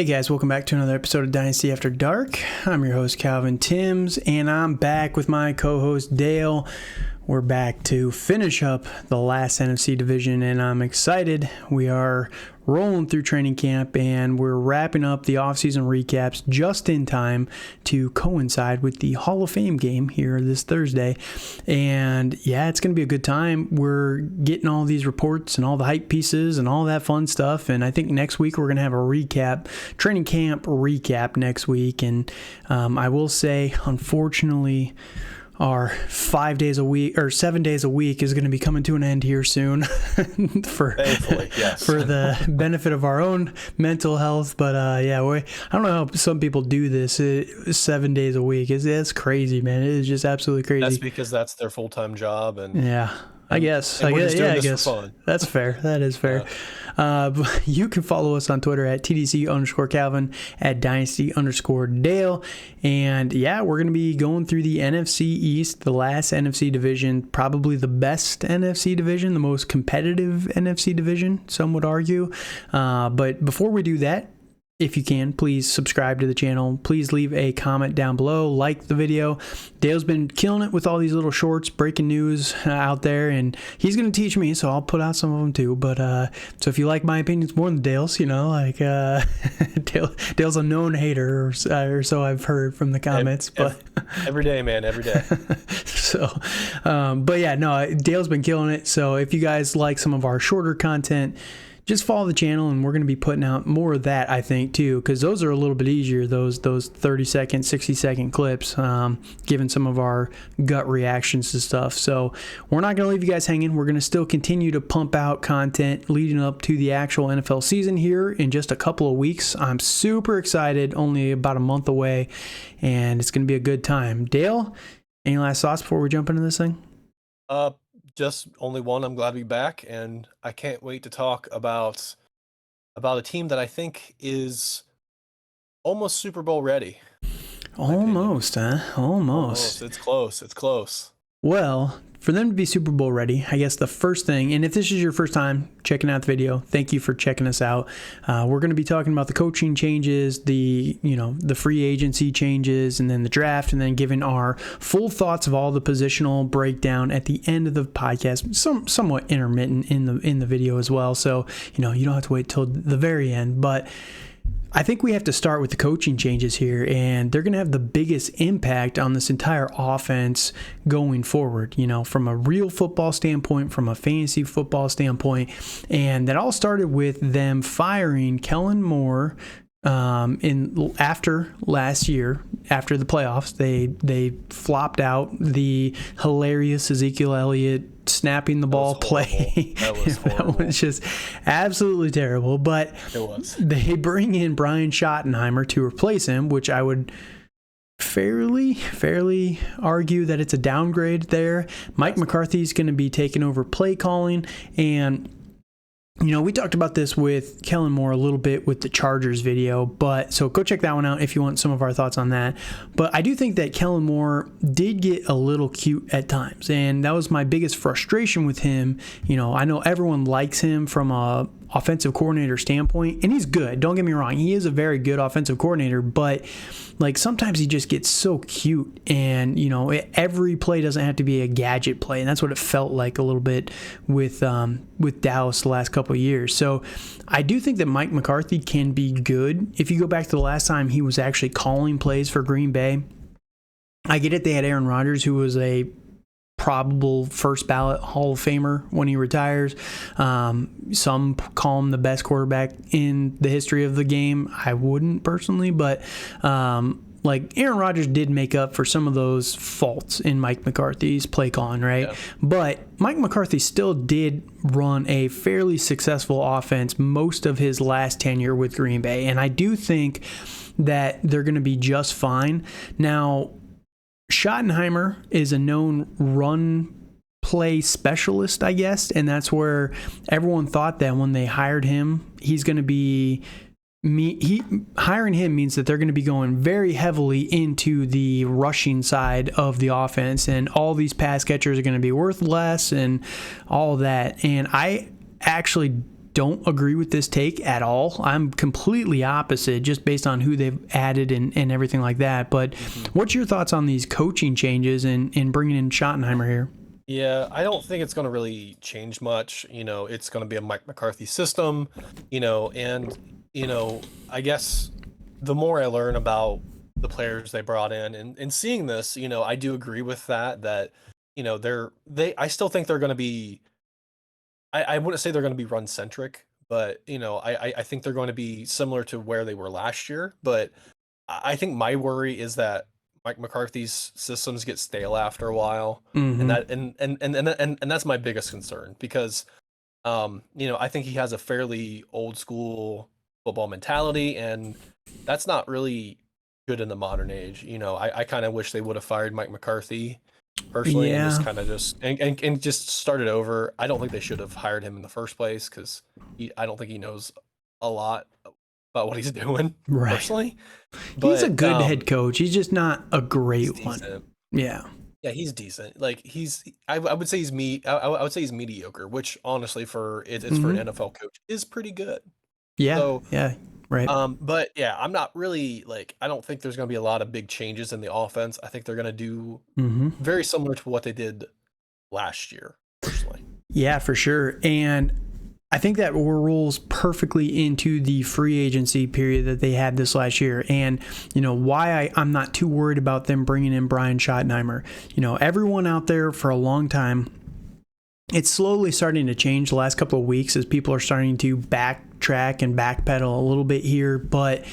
Hey guys, welcome back to another episode of Dynasty After Dark. I'm your host Calvin Timms, and I'm back with my co-host Dale. We're back to finish up the last NFC division, and I'm excited. We are rolling through training camp, and we're wrapping up the offseason recaps just in time to coincide with the Hall of Fame game here this Thursday. And yeah, it's going to be a good time. We're getting all these reports and all the hype pieces and all that fun stuff. And I think next week we're going to have a recap, training camp recap next week. And I will say, unfortunately, our 5 days a week or 7 days a week is going to be coming to an end here soon for the benefit of our own mental health. But I don't know how some people do this 7 days a week. It's crazy, man. It is just absolutely crazy. That's because that's their full-time job. And yeah. I guess. I guess. That's fair. That is fair. You can follow us on Twitter at TDC_Calvin, at Dynasty_Dale. And yeah, we're going to be going through the NFC East, the last NFC division, probably the best NFC division, the most competitive NFC division, some would argue. But before we do that, if you can, please subscribe to the channel. Please leave a comment down below. Like the video. Dale's been killing it with all these little shorts, breaking news out there, and he's going to teach me, so I'll put out some of them too. But so if you like my opinions more than Dale's, Dale's a known hater, or so I've heard from the comments. Every day, man, every day. But yeah, no, Dale's been killing it. So if you guys like some of our shorter content, just follow the channel, and we're going to be putting out more of that, I think, too, because those are a little bit easier, those 30-second, 60-second clips, giving some of our gut reactions to stuff. So we're not going to leave you guys hanging. We're going to still continue to pump out content leading up to the actual NFL season here in just a couple of weeks. I'm super excited, only about a month away, and it's going to be a good time. Dale, any last thoughts before we jump into this thing? Just only one. I'm glad to be back, and I can't wait to talk about a team that I think is almost Super Bowl ready. Almost, huh? Almost. It's close. Well, for them to be Super Bowl ready, I guess the first thing, and if this is your first time checking out the video, thank you for checking us out. We're going to be talking about the coaching changes, the free agency changes, and then the draft, and then giving our full thoughts of all the positional breakdown at the end of the podcast, somewhat intermittent in the video as well. So, you don't have to wait till the very end, but I think we have to start with the coaching changes here, and they're going to have the biggest impact on this entire offense going forward, from a real football standpoint, from a fantasy football standpoint. And that all started with them firing Kellen Moore after last year, after the playoffs. They flopped out the hilarious Ezekiel Elliott snapping the ball play. That was horrible. That was just absolutely terrible. But it was. They bring in Brian Schottenheimer to replace him, which I would fairly argue that it's a downgrade there. Mike McCarthy's going to be taking over play calling, and we talked about this with Kellen Moore a little bit with the Chargers video, so go check that one out if you want some of our thoughts on that. But I do think that Kellen Moore did get a little cute at times, and that was my biggest frustration with him. I know everyone likes him from a offensive coordinator standpoint, and he's good. Don't get me wrong. He is a very good offensive coordinator, but sometimes he just gets so cute, and every play doesn't have to be a gadget play, and that's what it felt like a little bit with Dallas the last couple of years. So I do think that Mike McCarthy can be good. If you go back to the last time he was actually calling plays for Green Bay, I get it. They had Aaron Rodgers, who was a probable first ballot Hall of Famer when he retires. Some call him the best quarterback in the history of the game. I wouldn't personally, but Aaron Rodgers did make up for some of those faults in Mike McCarthy's play calling, right? Yeah. But Mike McCarthy still did run a fairly successful offense most of his last tenure with Green Bay, and I do think that they're going to be just fine. Now, Schottenheimer is a known run play specialist, I guess, and that's where everyone thought that when they hired him, he's going to be hiring him means that they're going to be going very heavily into the rushing side of the offense, and all these pass catchers are going to be worth less and all of that. And I actually don't agree with this take at all. I'm completely opposite just based on who they've added and everything like that. But what's your thoughts on these coaching changes and bringing in Schottenheimer here? Yeah, I don't think it's going to really change much. It's going to be a Mike McCarthy system, and, I guess the more I learn about the players they brought in and seeing this, I do agree with that, I still think they're going to be, I wouldn't say they're going to be run centric, but, I think they're going to be similar to where they were last year. But I think my worry is that Mike McCarthy's systems get stale after a while, and that's my biggest concern because, I think he has a fairly old school football mentality, and that's not really good in the modern age. I kind of wish they would have fired Mike McCarthy personally and just kind of and just started over. I don't think they should have hired him in the first place because I don't think he knows a lot about what he's doing personally. But, he's a good head coach. He's just not a great one. Yeah. Yeah, he's decent. Like I would say I would say he's mediocre, which honestly for it's for an NFL coach is pretty good. Yeah. So, yeah. Right. But yeah, I'm not really I don't think there's going to be a lot of big changes in the offense. I think they're going to do very similar to what they did last year, personally. Yeah, for sure. And I think that rolls perfectly into the free agency period that they had this last year. And, why I'm not too worried about them bringing in Brian Schottenheimer. Everyone out there for a long time, it's slowly starting to change the last couple of weeks as people are starting to backtrack and backpedal a little bit here. But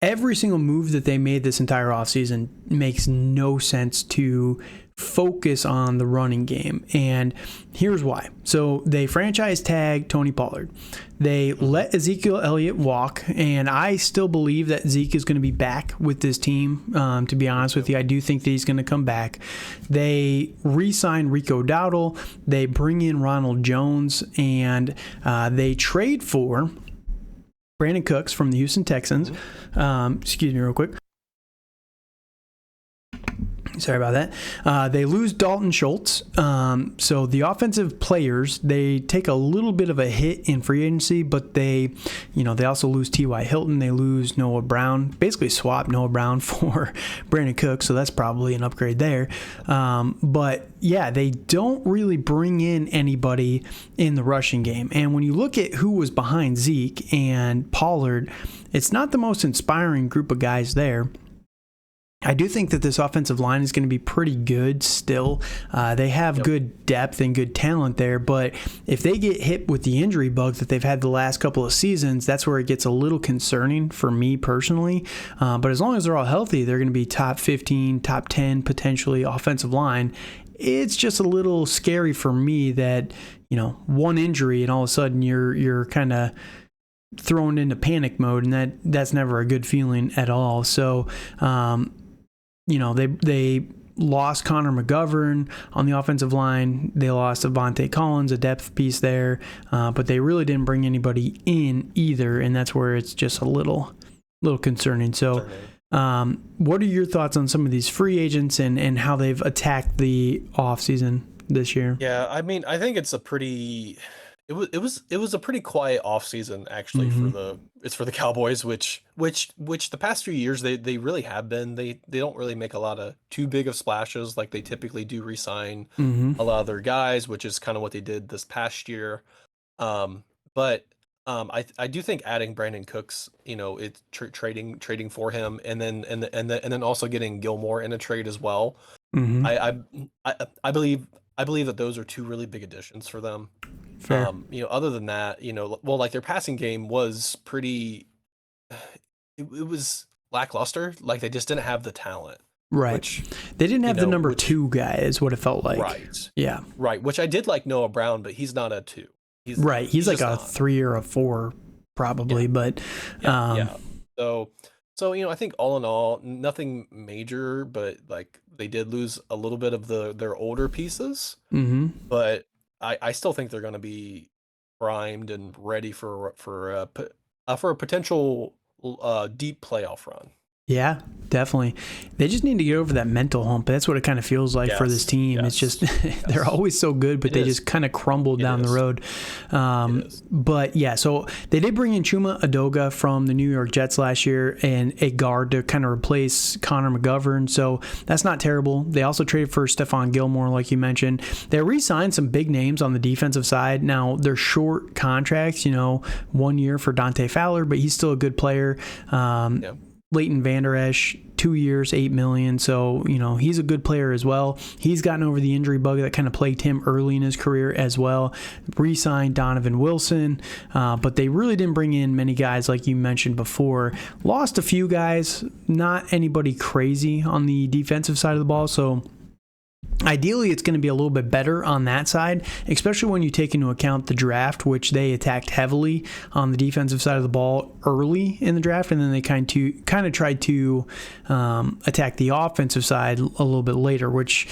every single move that they made this entire offseason makes no sense to focus on the running game. And here's why. So they franchise tag Tony Pollard. They let Ezekiel Elliott walk, and I still believe that Zeke is going to be back with this team. To be honest with you, I do think that he's going to come back. They re-sign Rico Dowdle. They bring in Ronald Jones, and they trade for Brandin Cooks from the Houston Texans. Excuse me real quick. Sorry about that. They lose Dalton Schultz. So the offensive players, they take a little bit of a hit in free agency, but they also lose T.Y. Hilton. They lose Noah Brown, basically swap Noah Brown for Brandin Cooks. So that's probably an upgrade there. But yeah, they don't really bring in anybody in the rushing game. And when you look at who was behind Zeke and Pollard, it's not the most inspiring group of guys there. I do think that this offensive line is going to be pretty good still. They have good depth and good talent there, but if they get hit with the injury bug that they've had the last couple of seasons, that's where it gets a little concerning for me personally. But as long as they're all healthy, they're going to be top 15, top 10 potentially offensive line. It's just a little scary for me that, one injury and all of a sudden you're kind of thrown into panic mode, and that's never a good feeling at all. So, they lost Connor McGovern on the offensive line. They lost Avante Collins, a depth piece there, but they really didn't bring anybody in either, and that's where it's just a little concerning. So, what are your thoughts on some of these free agents and how they've attacked the offseason this year? Yeah, I mean, I think it's a pretty. It was a pretty quiet offseason actually for the Cowboys, which the past few years they really have been. They don't really make a lot of too big of splashes like they typically do. Re-sign a lot of their guys, which is kind of what they did this past year. But I do think adding Brandin Cooks, it's trading for him, and then also getting Gilmore in a trade as well. I believe that those are two really big additions for them. Fair. Other than that, like their passing game was pretty. It was lackluster. Like they just didn't have the talent. Right. They didn't have the number 2 guy, is what it felt like. Right. Yeah. Right. Which I did like Noah Brown, but he's not a 2. He's like a 3 or a 4 probably, but yeah. So I think all in all, nothing major, but like they did lose a little bit of their older pieces. But I still think they're going to be primed and ready for a potential deep playoff run. Yeah, definitely. They just need to get over that mental hump. That's what it kind of feels like for this team. It's just they're always so good, but they just kind of crumble down the road. But yeah, so they did bring in Chuma Edoga from the New York Jets last year and a guard to kind of replace Connor McGovern. So that's not terrible. They also traded for Stephon Gilmore, like you mentioned. They re-signed some big names on the defensive side. Now, they're short contracts, 1 year for Dante Fowler, but he's still a good player. Leighton Vander Esch, 2 years, $8 million. So, he's a good player as well. He's gotten over the injury bug that kind of plagued him early in his career as well. Re-signed Donovan Wilson, but they really didn't bring in many guys like you mentioned before. Lost a few guys, not anybody crazy on the defensive side of the ball. So ideally, it's going to be a little bit better on that side, especially when you take into account the draft, which they attacked heavily on the defensive side of the ball early in the draft, and then they kind of tried to attack the offensive side a little bit later, which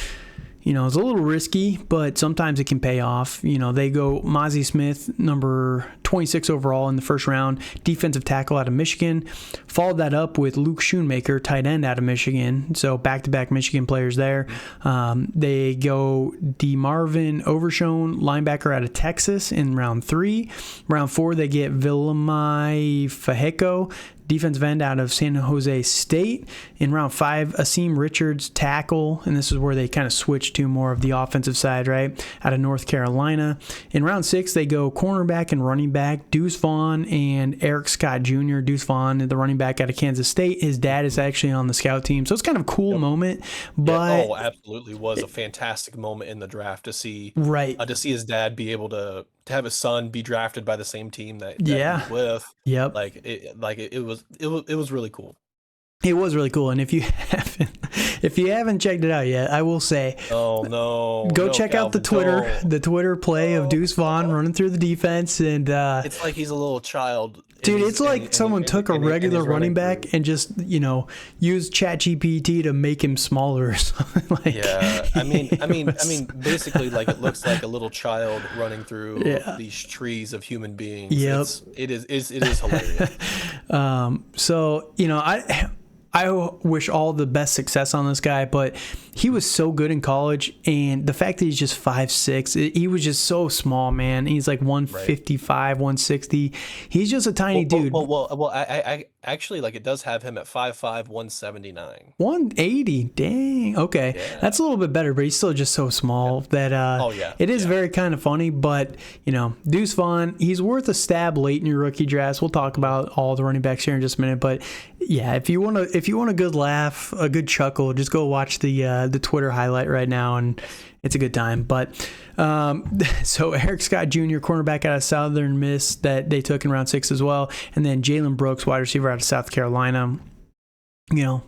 is a little risky, but sometimes it can pay off. They go Mozzie Smith, number 26 overall in the first round, defensive tackle out of Michigan. Followed that up with Luke Schoonmaker, tight end out of Michigan. So back-to-back Michigan players there. They go DeMarvin Overshone, linebacker out of Texas in round 3. Round 4, they get Vilamai Fajeco, defensive end out of San Jose State. In round 5, Asim Richards, tackle, and this is where they kind of switch to more of the offensive side, right, out of North Carolina. In round 6, they go cornerback and running back, Deuce Vaughn and Eric Scott Jr. Deuce Vaughn, the running back out of Kansas State. His dad is actually on the scout team, so it's kind of a cool moment. But absolutely was a fantastic moment in the draft to see his dad be able to have his son be drafted by the same team that he was with. Yep. It was really cool. It was really cool, and if you haven't checked it out yet, I will say, go check out the Twitter play of Deuce Vaughn running through the defense, and it's like he's a little child. Dude, it's like someone took a regular running back and just used ChatGPT to make him smaller or something. I mean, basically, like it looks like a little child running through these trees of human beings. Yep. It is hilarious. So I wish all the best success on this guy, but he was so good in college, and the fact that he's just 5'6", he was just so small, man. He's like 155, 160. He's just a tiny dude. I actually, like, it does have him at 5'5", 179. 180, dang. Okay. Yeah. That's a little bit better, but he's still just so small that it is very kind of funny, but, Deuce Vaughn, he's worth a stab late in your rookie drafts. We'll talk about all the running backs here in just a minute, but yeah, if you want a good laugh, a good chuckle, just go watch the Twitter highlight right now, and it's a good time. But so Eric Scott Jr., cornerback out of Southern Miss, that they took in round 6 as well, and then Jalen Brooks, wide receiver out of South Carolina.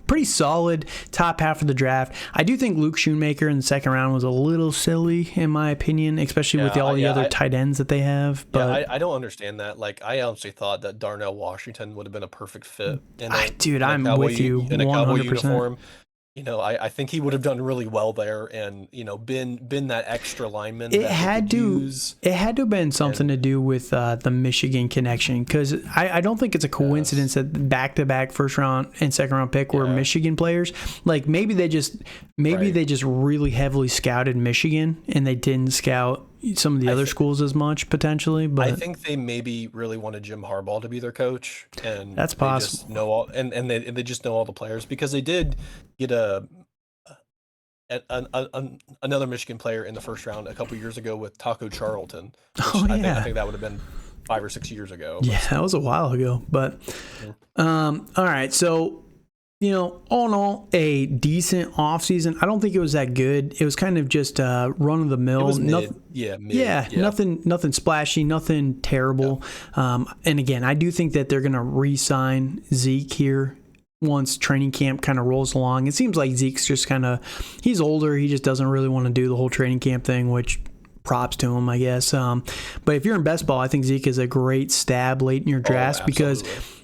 Pretty solid top half of the draft. I do think Luke Schoonmaker in the second round was a little silly, in my opinion, especially with all the other tight ends that they have. But I don't understand that. Like, I honestly thought that Darnell Washington would have been a perfect fit. I'm with you 100%. In a Cowboy uniform. I think he would have done really well there, and been that extra lineman. It had to have been something to do with the Michigan connection, because I don't think it's a coincidence that back-to-back first round and second round pick were Michigan players. Like maybe they just really heavily scouted Michigan, and they didn't scout some of the other schools as much potentially. But I think they maybe really wanted Jim Harbaugh to be their coach, and that's possible. Just know all, and they just know all the players, because they did get another Michigan player in the first round a couple years ago with Taco Charlton. I think that would have been 5 or 6 years ago. Yeah, that was a while ago. But all right, so all in all, a decent offseason. I don't think it was that good. It was kind of just run of the mill. It was mid. Nothing splashy, nothing terrible. And again, I do think that they're going to re-sign Zeke here once training camp kind of rolls along. It seems like Zeke's just he's older. He just doesn't really want to do the whole training camp thing, which props to him, I guess. But if you're in best ball, I think Zeke is a great stab late in your draft, because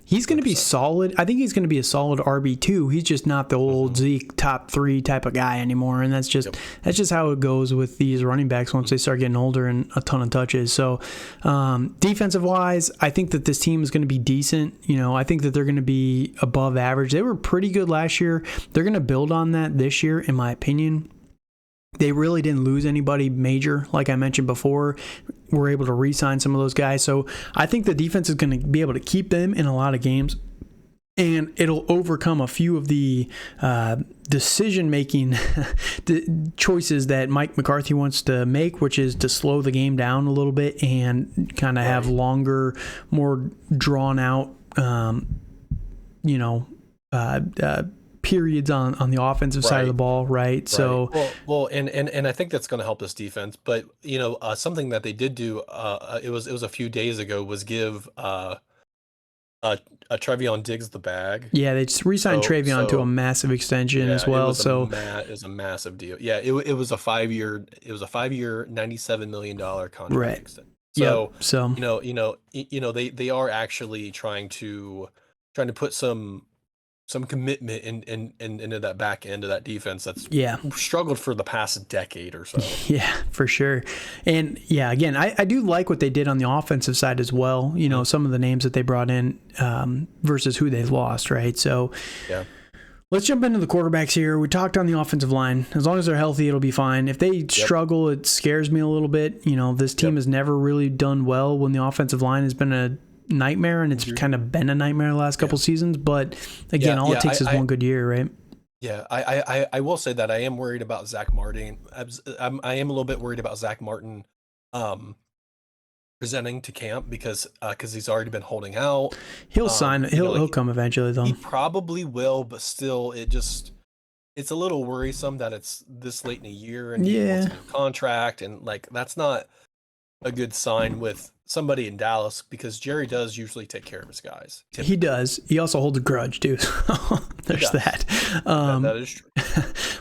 He's going to be solid. I think he's going to be a solid RB2. He's just not the old Zeke top 3 type of guy anymore, and that's just how it goes with these running backs once they start getting older and a ton of touches. So, defensive wise, I think that this team is going to be decent. I think that they're going to be above average. They were pretty good last year. They're going to build on that this year, in my opinion. They really didn't lose anybody major, like I mentioned before. We're able to re-sign some of those guys. So I think the defense is going to be able to keep them in a lot of games, and it'll overcome a few of the decision-making choices that Mike McCarthy wants to make, which is to slow the game down a little bit and kind of have longer, more drawn-out, periods on the offensive side of the ball, right? So, and I think that's going to help this defense. But something that they did do, it was a few days ago, was give Trevion Diggs the bag. Yeah, they just re-signed Trevion to a massive extension as well. It was a massive deal. Yeah, it was a 5-year, $97 million contract extension. So, they are actually trying to put some commitment into that back end of that defense that's struggled for the past decade or so. Yeah, for sure. And again, I do like what they did on the offensive side as well. Some of the names that they brought in versus who they've lost, right? So let's jump into the quarterbacks here. We talked on the offensive line. As long as they're healthy, it'll be fine. If they struggle, it scares me a little bit. This team has never really done well when the offensive line has been a nightmare, and it's kind of been a nightmare the last couple seasons. But again, all it takes is one good year, right? Yeah, I will say that I am worried about Zach Martin. I am a little bit worried about Zach Martin presenting to camp because he's already been holding out. He'll sign. He'll come eventually, though. He probably will, but still, it's a little worrisome that it's this late in a year and he wants a new contract, and that's not a good sign with somebody in Dallas, because Jerry does usually take care of his guys. Typically. He does. He also holds a grudge too. So there's that. That is true.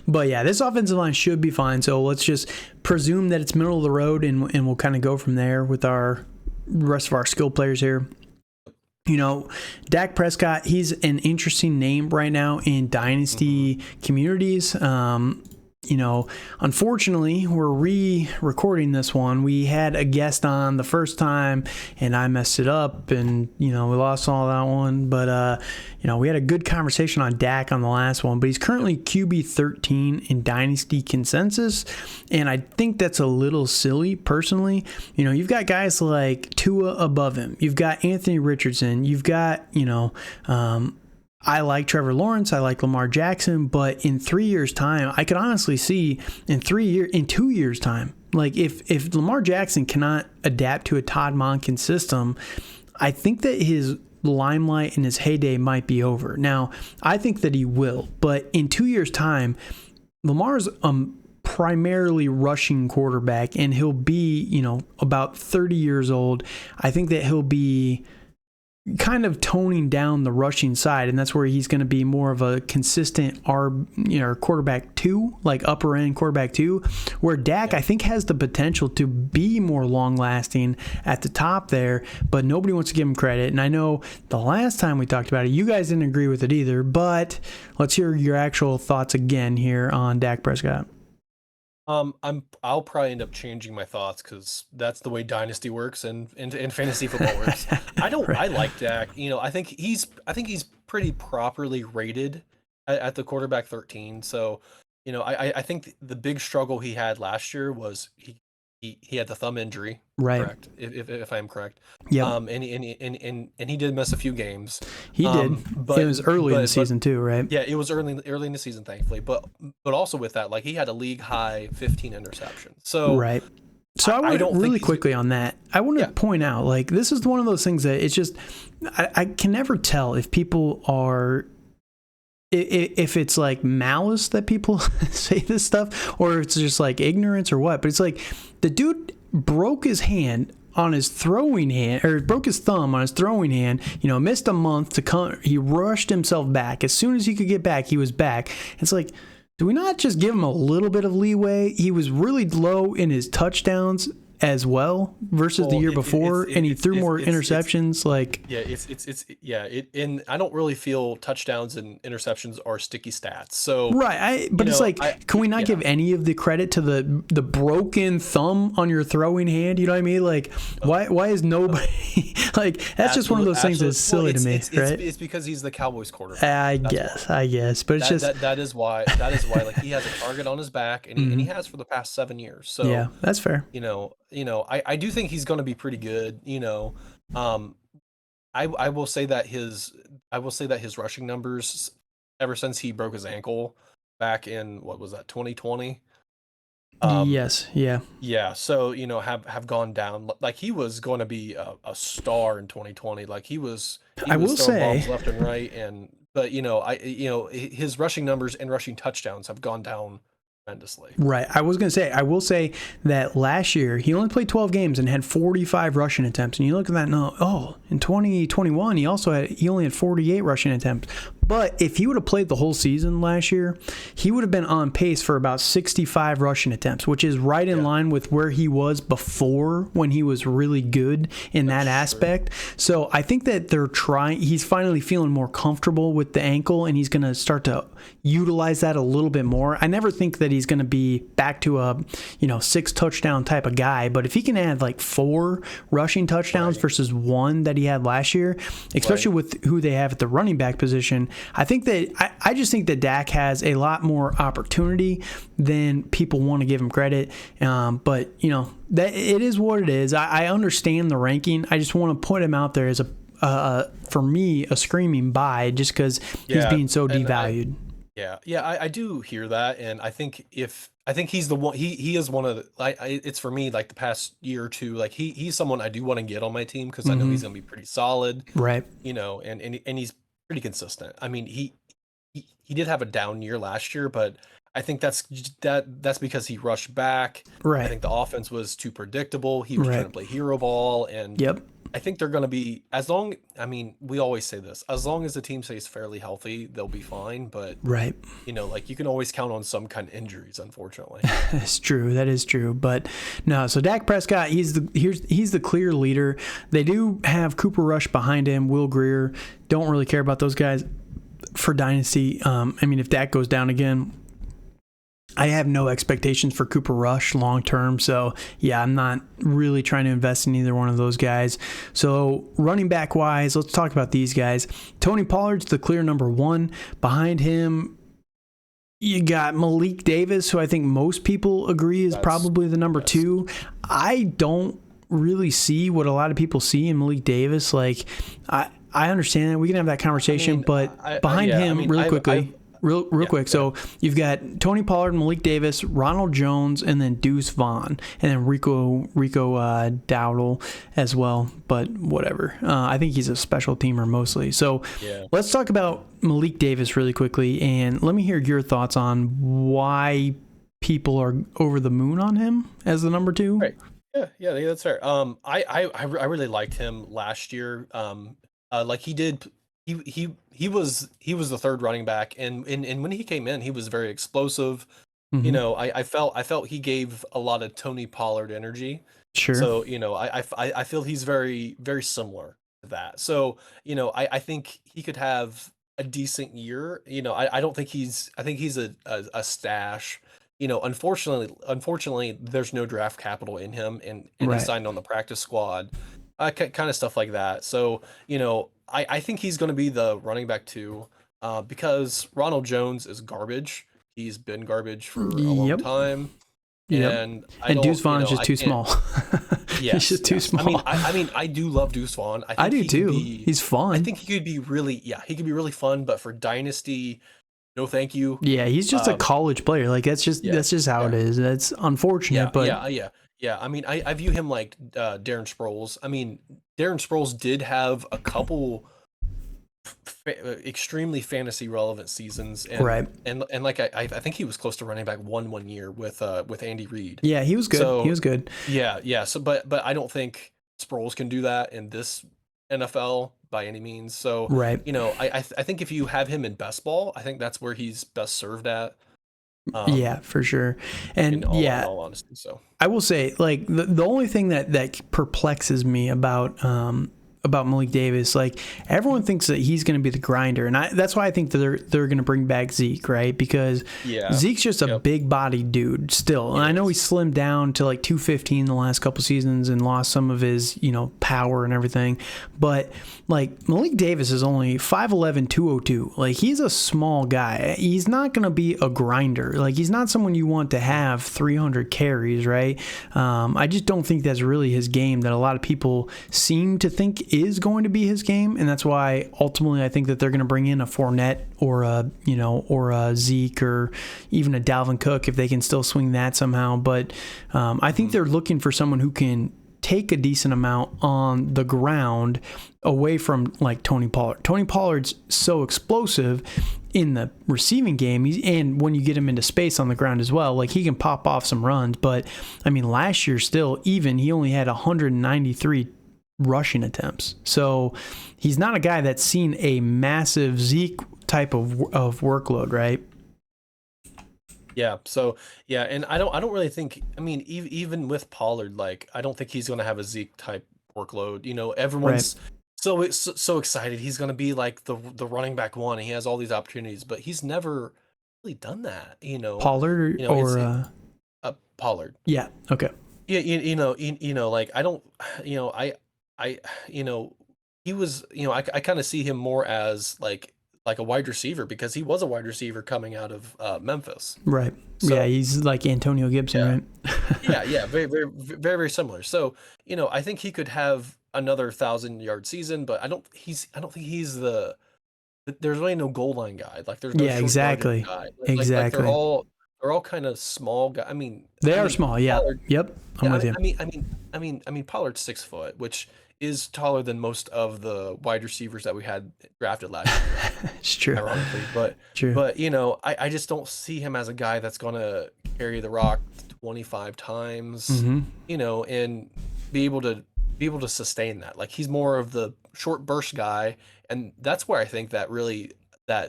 But this offensive line should be fine. So let's just presume that it's middle of the road, and we'll kind of go from there with our rest of our skill players here. Dak Prescott, he's an interesting name right now in dynasty communities. Unfortunately, we're re-recording this one. We had a guest on the first time, and I messed it up, and, we lost all that one. But, we had a good conversation on Dak on the last one, but he's currently QB13 in Dynasty Consensus, and I think that's a little silly, personally. You've got guys like Tua above him. You've got Anthony Richardson. You've got, I like Trevor Lawrence. I like Lamar Jackson. But in 3 years' time, I could honestly see in 2 years' time, if Lamar Jackson cannot adapt to a Todd Monken system, I think that his limelight and his heyday might be over. Now, I think that he will. But in 2 years' time, Lamar's primarily rushing quarterback, and he'll be, about 30 years old. I think that he'll be kind of toning down the rushing side, and that's where he's going to be more of a consistent quarterback 2, upper end quarterback 2, where Dak I think has the potential to be more long lasting at the top there, but nobody wants to give him credit. And I know the last time we talked about it, you guys didn't agree with it either, but let's hear your actual thoughts again here on Dak Prescott. I'll probably end up changing my thoughts because that's the way Dynasty works and fantasy football works. I like Dak. I think he's pretty properly rated at the quarterback 13. So, I think the big struggle he had last year was he had the thumb injury. Right. Correct. If I am correct. Yeah. And he did miss a few games. He did. But it was early in the season too, right? Yeah, it was early in the season, thankfully. But also with that, he had a league high 15 interceptions. So right. So I want really quickly on that. I want to point out, this is one of those things that it's just I can never tell if people are. If it's malice that people say this stuff, or it's just ignorance or what, but it's the dude broke his hand on his throwing hand, or broke his thumb on his throwing hand, missed a month to come. He rushed himself back. As soon as he could get back, he was back. It's do we not just give him a little bit of leeway? He was really low in his touchdowns as well versus the year before, and he threw more interceptions. And I don't really feel touchdowns and interceptions are sticky stats. So right, but it's like, can we not give any of the credit to the broken thumb on your throwing hand? You know what I mean? Like, why is nobody like that's just one of those things that's silly to me, right? It's because he's the Cowboys quarterback. I guess, but it's that is why like he has a target on his back, and he has for the past 7 years. So yeah, that's fair. I do think he's going to be pretty good. I will say that his rushing numbers ever since he broke his ankle back in, what was that, 2020? Yes, yeah. Yeah, so have gone down. Like he was going to be a star in 2020. Like he was throwing bombs left and right, but his rushing numbers and rushing touchdowns have gone down tremendously. Right. I will say that last year he only played 12 games and had 45 rushing attempts. And you look at that and in 2021 he only had 48 rushing attempts. But if he would have played the whole season last year, he would have been on pace for about 65 rushing attempts, which is right in line with where he was before when he was really good in that aspect. So I think that he's finally feeling more comfortable with the ankle, and he's going to start to utilize that a little bit more. I never think that he's going to be back to a 6 touchdown type of guy, but if he can add like 4 rushing touchdowns versus 1 that he had last year, especially with who they have at the running back position, I just think that Dak has a lot more opportunity than people want to give him credit. But that it is what it is. I understand the ranking. I just want to put him out there as for me a screaming buy, just because he's being so devalued. I do hear that, and I think he's the one. He is one of the. It's for me like the past year or two. Like he's someone I do want to get on my team because I know he's gonna be pretty solid. Right. And he's pretty consistent. I mean, he did have a down year last year, but I think that's because he rushed back. Right. I think the offense was too predictable. He was trying to play hero ball, and I think they're going to be, we always say this, as long as the team stays fairly healthy, they'll be fine. But you can always count on some kind of injuries, unfortunately. That's true. That is true. But no, so Dak Prescott, he's the clear leader. They do have Cooper Rush behind him, Will Grier. Don't really care about those guys for Dynasty. If Dak goes down again, I have no expectations for Cooper Rush long term. So, I'm not really trying to invest in either one of those guys. So, running back wise, let's talk about these guys. Tony Pollard's the clear number 1. Behind him, you got Malik Davis, who I think most people agree is probably the number 2. I don't really see what a lot of people see in Malik Davis. Like, I understand that. We can have that conversation, but behind him, really quickly. Real quick. So you've got Tony Pollard, Malik Davis, Ronald Jones, and then Deuce Vaughn, and then Rico Dowdle as well. But whatever. I think he's a special teamer mostly. So let's talk about Malik Davis really quickly, and let me hear your thoughts on why people are over the moon on him as the number 2. Right. Yeah, that's fair. I really liked him last year. He was the third running back, and when he came in, he was very explosive. I felt he gave a lot of Tony Pollard energy. Sure. So I feel he's very, very similar to that. So I think he could have a decent year. I don't think I think he's a stash. Unfortunately, there's no draft capital in him, and he signed on the practice squad, kind of stuff like that. So I think he's going to be the running back 2, because Ronald Jones is garbage. He's been garbage for a long time. And Deuce Vaughn is just too small. He's just too small. I do love Deuce Vaughn. I do too. He's fun. I think he could be really fun, but for Dynasty, no thank you. Yeah, he's just a college player. Like that's just how it is. That's unfortunate, but Yeah, I view him like Darren Sproles. Darren Sproles did have a couple extremely fantasy relevant seasons, and and like I think he was close to running back one year with Andy Reid. Yeah, he was good. So, he was good. Yeah. So, but I don't think Sproles can do that in this NFL by any means. So, I think if you have him in best ball, I think that's where he's best served at. Yeah, for sure. In And all honesty, so I will say, like, the only thing that perplexes me about Malik Davis, like, everyone thinks that he's going to be the grinder, and that's why I think that they're going to bring back Zeke, right? Because yeah, Zeke's just a big bodied dude still, and I know he slimmed down to like 215 the last couple seasons and lost some of his power and everything, but like Malik Davis is only 5'11", 202. Like, he's a small guy. He's not going to be a grinder. Like, he's not someone you want to have 300 carries, right? I just don't think that's really his game that a lot of people seem to think is going to be his game, and that's why ultimately I think that they're going to bring in a Fournette or a Zeke or even a Dalvin Cook if they can still swing that somehow. But I think they're looking for someone who can take a decent amount on the ground away from like Tony Pollard. Tony Pollard's so explosive in the receiving game, and when you get him into space on the ground as well, like he can pop off some runs. But I mean, last year still, even he only had 193 rushing attempts. So he's not a guy that's seen a massive Zeke type of workload, right? Yeah. So yeah, and I don't really think. I mean, even with Pollard, like I don't think he's going to have a Zeke type workload. Everyone's so excited he's going to be like the running back one. And he has all these opportunities, but he's never really done that. Pollard or Pollard. Yeah. Okay. Yeah. Like I don't. He was. I kind of see him more as like a wide receiver because he was a wide receiver coming out of Memphis. Right. So, yeah, he's like Antonio Gibson, right? Yeah, very, very, very, very similar. So, I think he could have another 1,000-yard season, but I don't think he's there's really no goal line guy. Like there's no exactly. Guy. Exactly. Like they're all kind of small guys. I mean, they are small. Yeah. Pollard, yep. I'm with you. I mean, Pollard's 6 foot, which is taller than most of the wide receivers that we had drafted last year. It's true. Ironically, but I just don't see him as a guy that's going to carry the rock 25 times, and be able to sustain that. Like he's more of the short burst guy, and that's where I think that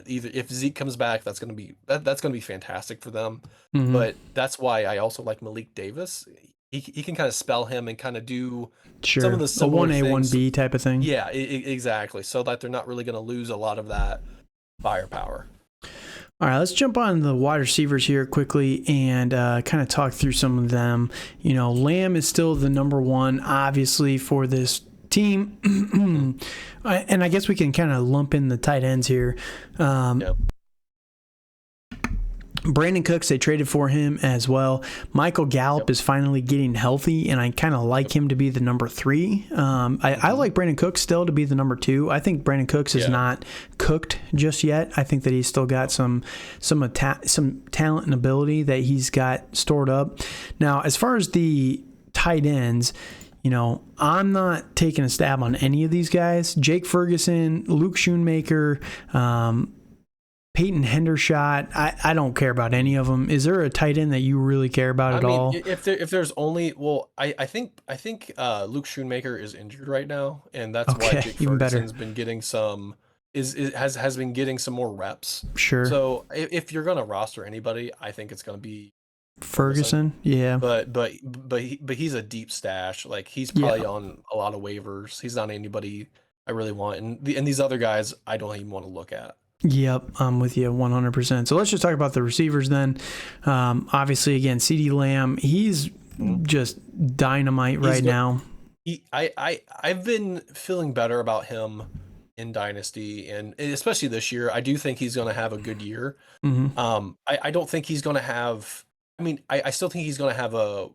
either if Zeke comes back, that's going to be fantastic for them. But that's why I also like Malik Davis. He can kind of spell him and kind of do some of the similar 1A, 1B type of thing. Yeah, exactly. So that they're not really going to lose a lot of that firepower. All right, let's jump on the wide receivers here quickly and kind of talk through some of them. Lamb is still the number one, obviously, for this team. And I guess we can kind of lump in the tight ends here. Yep. Brandin Cooks, they traded for him as well. Michael Gallup is finally getting healthy, and I kind of like him to be the number 3. I like Brandin Cooks still to be the number 2. I think Brandin Cooks is not cooked just yet. I think that he's still got some talent and ability that he's got stored up. Now, as far as the tight ends, I'm not taking a stab on any of these guys. Jake Ferguson, Luke Schoonmaker, Peyton Hendershot, I don't care about any of them. Is there a tight end that you really care about at all? If there's only, I think Luke Schoonmaker is injured right now, and that's why Jake Ferguson's been getting has been getting some more reps. Sure. So if you're gonna roster anybody, I think it's gonna be Ferguson. Yeah. But he's a deep stash. Like he's probably on a lot of waivers. He's not anybody I really want, and these other guys I don't even want to look at. Yep, I'm with you 100%. So let's just talk about the receivers then. Obviously, again, CeeDee Lamb, he's just dynamite right now. I've been feeling better about him in Dynasty, and especially this year. I do think he's going to have a good year. I don't think he's going to have. I mean, I still think he's going to have a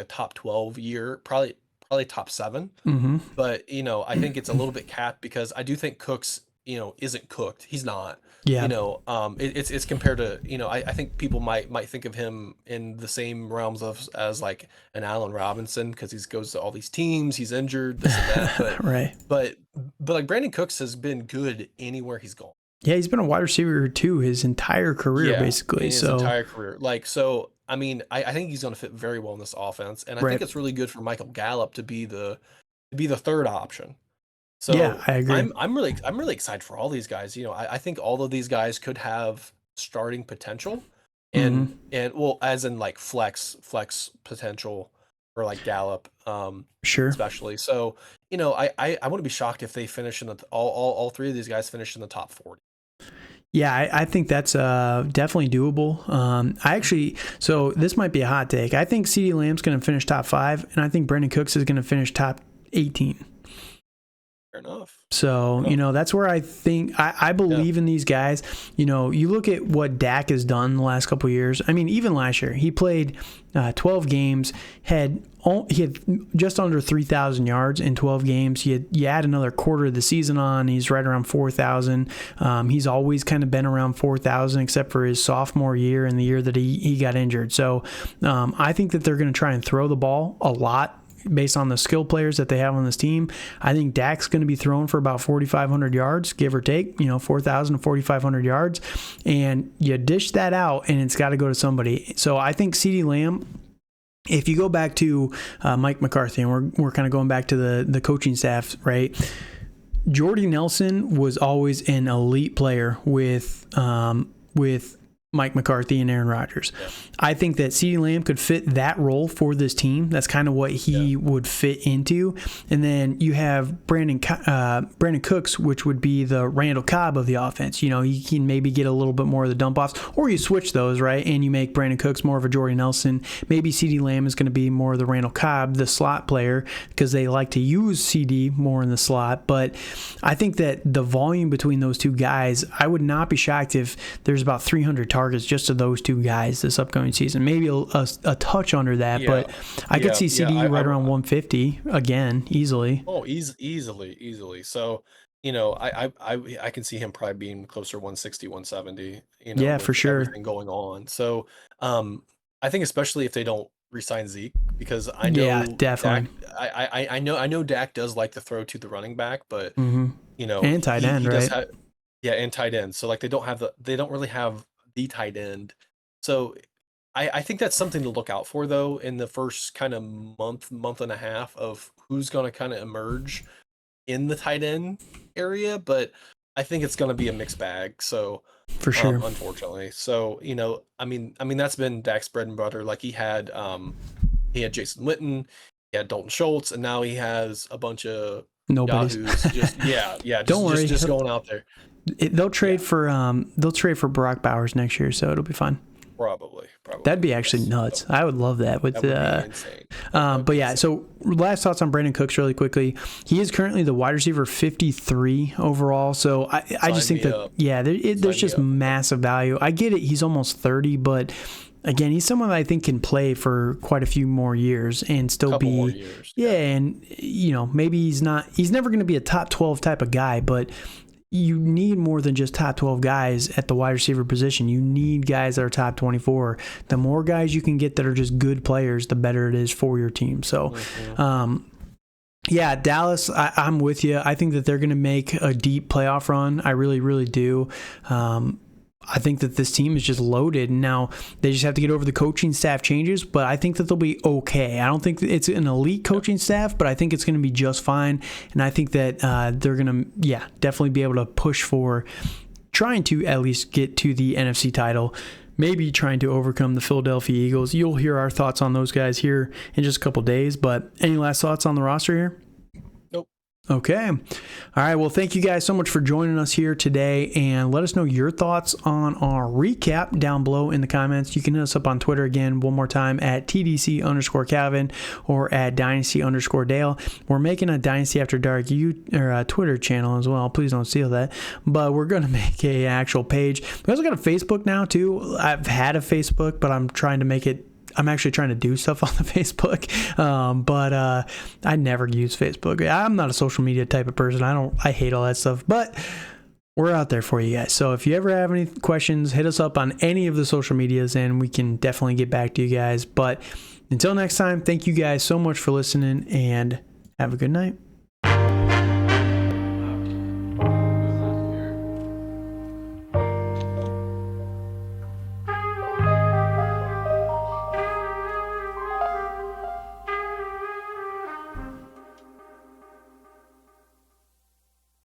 top 12 year, probably top 7. But I think it's a little bit capped because I do think Cooks isn't cooked. He's not. Yeah. It's compared to, I think people might think of him in the same realms as like an Allen Robinson because he goes to all these teams, he's injured, this and that. But, right. But like Brandin Cooks has been good anywhere he's gone. Yeah, he's been a wide receiver too his entire career, basically. His entire career. So I mean, I think he's going to fit very well in this offense, and I think it's really good for Michael Gallup to be the third option. So yeah, I agree. I'm really excited for all these guys. I think all of these guys could have starting potential. and well, as in like flex potential for like Gallup, Sure. especially. So, I wouldn't be shocked if they finish in the all three of these guys finish in the top 40. Yeah, I think that's definitely doable. So this might be a hot take. I think CeeDee Lamb's going to finish top 5, and I think Brandin Cooks is going to finish top 18. Fair enough. So, that's where I think I believe in these guys. You look at what Dak has done the last couple of years. I mean, even last year, he played 12 games, he had just under 3,000 yards in 12 games. You add another quarter of the season on, he's right around 4,000. He's always kind of been around 4,000 except for his sophomore year and the year that he got injured. So I think that they're going to try and throw the ball a lot based on the skill players that they have on this team. I think Dak's going to be thrown for about 4,500 yards, give or take, 4,000 to 4,500 yards. And you dish that out, and it's got to go to somebody. So I think CeeDee Lamb, if you go back to Mike McCarthy, and we're kind of going back to the coaching staff, right? Jordy Nelson was always an elite player with Mike McCarthy and Aaron Rodgers. Yeah. I think that CeeDee Lamb could fit that role for this team. That's kind of what he would fit into. And then you have Brandin Cooks, which would be the Randall Cobb of the offense. He can maybe get a little bit more of the dump offs, or you switch those, right? And you make Brandin Cooks more of a Jordy Nelson. Maybe CeeDee Lamb is going to be more of the Randall Cobb, the slot player, because they like to use CD more in the slot. But I think that the volume between those two guys, I would not be shocked if there's about 300 targets just to those two guys this upcoming season. Maybe a touch under that, but I could see CD right around 150 again, easily. Oh, easily. So, I can see him probably being closer 160, 170. Yeah, for sure. Everything going on. So, I think especially if they don't re-sign Zeke, because I know definitely. Dak, I know Dak does like to throw to the running back, but and tight end, right? And tight end. So like they don't really have the tight end. So I think that's something to look out for, though, in the first kind of month and a half of who's going to kind of emerge in the tight end area. But I think it's going to be a mixed bag. So for sure, unfortunately. So, I mean, that's been Dak's bread and butter. Like he had Jason Witten, he had Dalton Schultz, and now he has a bunch of nobody's. Don't worry, just going out there. They'll trade for Brock Bowers next year, so it'll be fun. Probably. That'd be actually nuts. I would love that. That would be insane. But yeah, so last thoughts on Brandin Cooks really quickly. He is currently the wide receiver 53 overall. So I just think that there's just massive value. I get it. He's almost 30, but again, he's someone that I think can play for quite a few more years and still be more years. And maybe he's never going to be a top 12 type of guy, but you need more than just top 12 guys at the wide receiver position. You need guys that are top 24. The more guys you can get that are just good players, the better it is for your team. So, Dallas, I'm with you. I think that they're going to make a deep playoff run. I really, really do. I think that this team is just loaded. Now, they just have to get over the coaching staff changes, but I think that they'll be okay. I don't think it's an elite coaching staff, but I think it's going to be just fine. And I think that they're going to, definitely be able to push for trying to at least get to the NFC title, maybe trying to overcome the Philadelphia Eagles. You'll hear our thoughts on those guys here in just a couple days, but any last thoughts on the roster here? Okay. All right. Well, thank you guys so much for joining us here today, and let us know your thoughts on our recap down below in the comments. You can hit us up on Twitter again one more time at TDC_Calvin or at Dynasty_Dale. We're making a Dynasty After Dark Twitter channel as well. Please don't steal that. But we're going to make an actual page. We also got a Facebook now too. I've had a Facebook, but I'm actually trying to do stuff on the Facebook, but I never use Facebook. I'm not a social media type of person. I hate all that stuff, but we're out there for you guys. So if you ever have any questions, hit us up on any of the social medias, and we can definitely get back to you guys. But until next time, thank you guys so much for listening, and have a good night.